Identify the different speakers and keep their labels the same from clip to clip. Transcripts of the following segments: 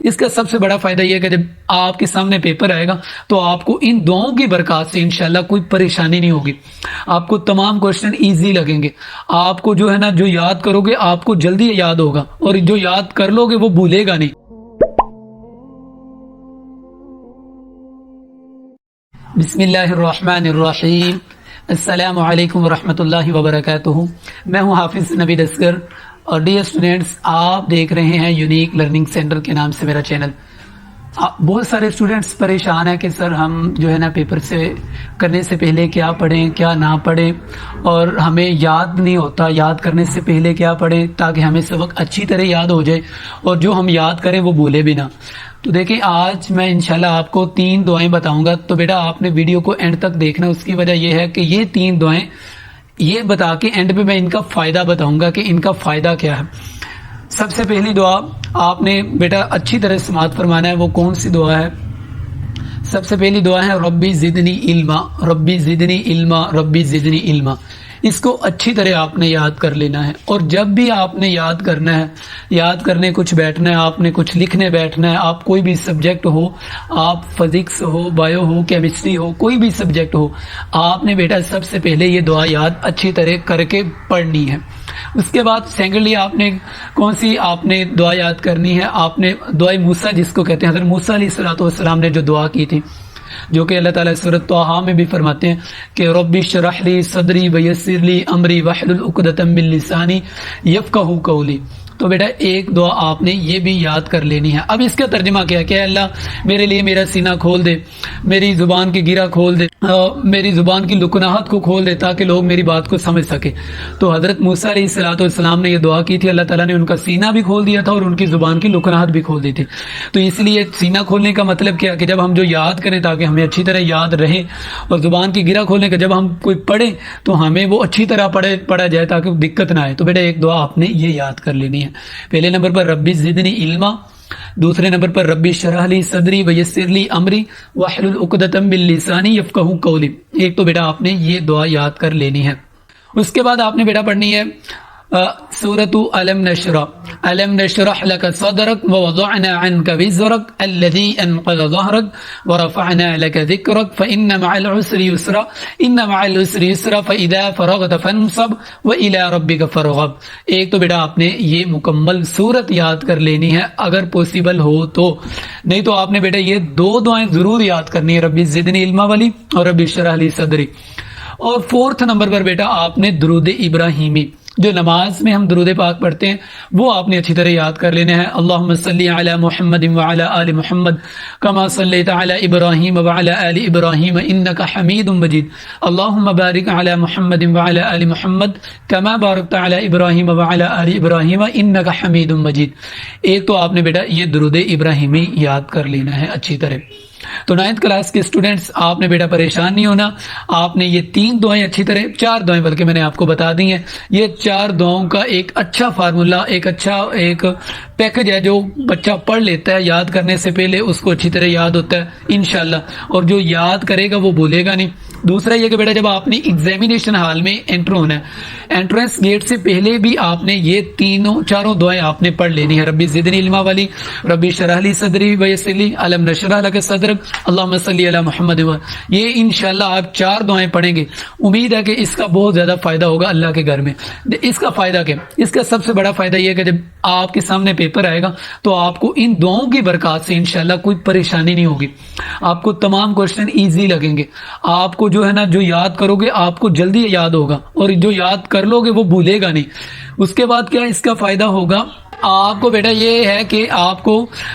Speaker 1: اس کا سب سے بڑا فائدہ یہ ہے کہ جب آپ کے سامنے پیپر آئے گا تو آپ کو ان دعاؤں کی برکات سے انشاءاللہ کوئی پریشانی نہیں ہوگی، آپ کو تمام کوشچن ایزی لگیں گے، آپ کو جو ہے نا جو یاد کرو گے آپ کو جلدی یاد ہوگا، اور جو یاد کر لو گے وہ بھولے گا نہیں۔ بسم اللہ الرحمن الرحیم، السلام علیکم ورحمۃ اللہ وبرکاتہ۔ میں ہوں حافظ نوید اصغر، اور ڈیئر اسٹوڈینٹس، آپ دیکھ رہے ہیں یونیک لرننگ سینٹر کے نام سے میرا چینل۔ بہت سارے اسٹوڈینٹس پریشان ہیں کہ سر ہم جو ہے نا پیپر سے کرنے سے پہلے کیا پڑھیں کیا نہ پڑھیں، اور ہمیں یاد نہیں ہوتا یاد کرنے سے پہلے کیا پڑھیں تاکہ ہمیں سبق اچھی طرح یاد ہو جائے اور جو ہم یاد کریں وہ بھولے بھی نہ۔ تو دیکھیں آج میں انشاءاللہ آپ کو 3 دعائیں بتاؤں گا، تو بیٹا آپ نے ویڈیو کو اینڈ تک دیکھنا۔ اس کی وجہ یہ ہے کہ یہ 3 دعائیں یہ بتا کے اینڈ پہ میں ان کا فائدہ بتاؤں گا کہ ان کا فائدہ کیا ہے۔ سب سے پہلی دعا آپ نے بیٹا اچھی طرح سماعت فرمانا ہے، وہ کون سی دعا ہے؟ سب سے پہلی دعا ہے ربی زدنی علما، ربی زدنی علما، ربی زدنی علما۔ اس کو اچھی طرح آپ نے یاد کر لینا ہے، اور جب بھی آپ نے یاد کرنا ہے، یاد کرنے کچھ بیٹھنا ہے، آپ نے کچھ لکھنے بیٹھنا ہے، آپ کوئی بھی سبجیکٹ ہو، آپ فزکس ہو، بایو ہو، کیمسٹری ہو، کوئی بھی سبجیکٹ ہو، آپ نے بیٹا سب سے پہلے یہ دعا یاد اچھی طرح کر کے پڑھنی ہے۔ اس کے بعد سیکنڈلی آپ نے کون سی آپ نے دعا یاد کرنی ہے؟ آپ نے دعائے موسیٰ جس کو کہتے ہیں، حضرت موسیٰ علیہ السلام نے جو دعا کی تھی، جو کہ اللہ تعالیٰ سورۃ طٰہٰ میں بھی فرماتے ہیں کہ رب اشرح لی صدری ویسر لی امری واحلل عقدۃ من لسانی یفقہوا قولی۔ تو بیٹا ایک دعا آپ نے یہ بھی یاد کر لینی ہے۔ اب اس کا ترجمہ کیا کہ اللہ میرے لیے میرا سینہ کھول دے، میری زبان کی گرہ کھول دے، میری زبان کی لکنہت کو کھول دے تاکہ لوگ میری بات کو سمجھ سکے۔ تو حضرت موسیٰ علیہ السلام نے یہ دعا کی تھی، اللہ تعالیٰ نے ان کا سینہ بھی کھول دیا تھا اور ان کی زبان کی لکنہت بھی کھول دی تھی۔ تو اس لیے سینہ کھولنے کا مطلب کیا کہ جب ہم جو یاد کریں تاکہ ہمیں اچھی طرح یاد رہے، اور زبان کی گرہ کھولنے کا جب ہم کوئی پڑھیں تو ہمیں وہ اچھی طرح پڑھا جائے تاکہ دقت نہ آئے۔ تو بیٹا ایک دعا آپ نے یہ یاد کر لینی ہے۔ پہلے نمبر پر ربی زدنی علما، دوسرے نمبر پر ربی اشرح لی صدری ویسر لی امری واحلل عقدۃ من لسانی یفقہوا قولی۔ ایک تو بیٹا آپ نے یہ دعا یاد کر لینی ہے۔ اس کے بعد آپ نے بیٹا پڑھنی ہے سورۃ علم نشرح، علم نشرح لک صدرک ووضعنا عنک وزرک الذی انقض ظہرک ورفعنا لک ذکرک فإن مع العسر یسرا ان مع العسر یسرا فإذا فرغت فانصب وإلی ربک فارغب۔ ایک تو بیٹا آپ نے یہ مکمل سورت یاد کر لینی ہے اگر پوسیبل ہو تو، نہیں تو آپ نے بیٹا یہ 2 دعائیں ضرور یاد کرنی ہے، ربی زدنی علما والی اور ربی اشرح لی صدری۔ اور 4 نمبر پر بیٹا آپ نے درود ابراہیمی، جو نماز میں ہم درود پاک پڑھتے ہیں، وہ آپ نے اچھی طرح یاد کر لینا ہے۔ اللہم صلی علی محمد وعلی آل محمد کما صلیت علی ابراہیم وعلی آل ابراہیم انک حمید مجید، اللہم بارک علی محمد وعلی آل محمد کما بارکت علی ابراہیم وعلی آل ابراہیم انک حمید مجید۔ ایک تو آپ نے بیٹا یہ درود ابراہیمی یاد کر لینا ہے اچھی طرح۔ تو 9th کلاس کے اسٹوڈنٹس آپ نے بیٹا پریشان نہیں ہونا، آپ نے یہ 3 دعائیں اچھی طرح، 4 دعائیں بلکہ میں نے آپ کو بتا دی ہیں، یہ 4 دعاؤں کا ایک اچھا فارمولا، ایک اچھا ایک پیکج ہے جو بچہ پڑھ لیتا ہے یاد کرنے سے پہلے، اس کو اچھی طرح یاد ہوتا ہے انشاءاللہ، اور جو یاد کرے گا وہ بھولے گا نہیں۔ دوسرا یہ کہ بیٹا جب آپ نے ایگزامینیشن ہال میں انٹر ہونا ہے، انٹرنس گیٹ سے پہلے بھی آپ نے یہ 4 دعائیں آپ نے پڑھ لینی ہے، ربی زدنی علما والی، ربی اشرح لی صدری ویسر لی، علم نشرح لک صدرک، اللہم صلی علی محمد۔ یہ انشاءاللہ آپ 4 دعائیں پڑھیں گے، امید ہے کہ اس کا بہت زیادہ فائدہ ہوگا اللہ کے گھر میں۔ اس کا فائدہ کیا؟ اس کا سب سے بڑا فائدہ یہ کہ جب آپ کے سامنے پیپر آئے گا تو آپ کو ان دعاؤں کی برکات سے انشاءاللہ کوئی پریشانی نہیں ہوگی، آپ کو تمام کوشچن ایزی لگیں گے، آپ کو جو ہے نا جو یاد کرو گے آپ کو جلدی یاد ہوگا، اور جو یاد کر لو گے وہ بھولے گا نہیں۔ اس کے بعد کیا اس کا فائدہ ہوگا؟ آپ کو بیٹا یہ ہے کہ آپ کو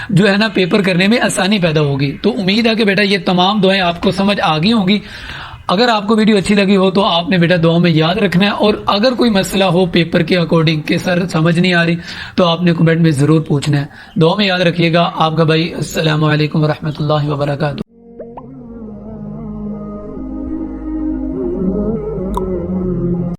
Speaker 1: جو ہے نا پیپر کرنے میں آسانی پیدا ہوگی۔ تو امید ہے کہ بیٹا یہ تمام دعائیں آپ کو سمجھ آ گئی ہوں گی۔ اگر آپ کو ویڈیو اچھی لگی ہو تو آپ نے بیٹا دعاؤں میں یاد رکھنا ہے، اور اگر کوئی مسئلہ ہو پیپر کے اکارڈنگ کہ سر سمجھ نہیں آ رہی تو آپ نے کمنٹ میں ضرور پوچھنا ہے۔ دعاؤں میں یاد رکھیے گا۔ آپ کا بھائی، السلام علیکم ورحمۃ اللہ وبرکاتہ۔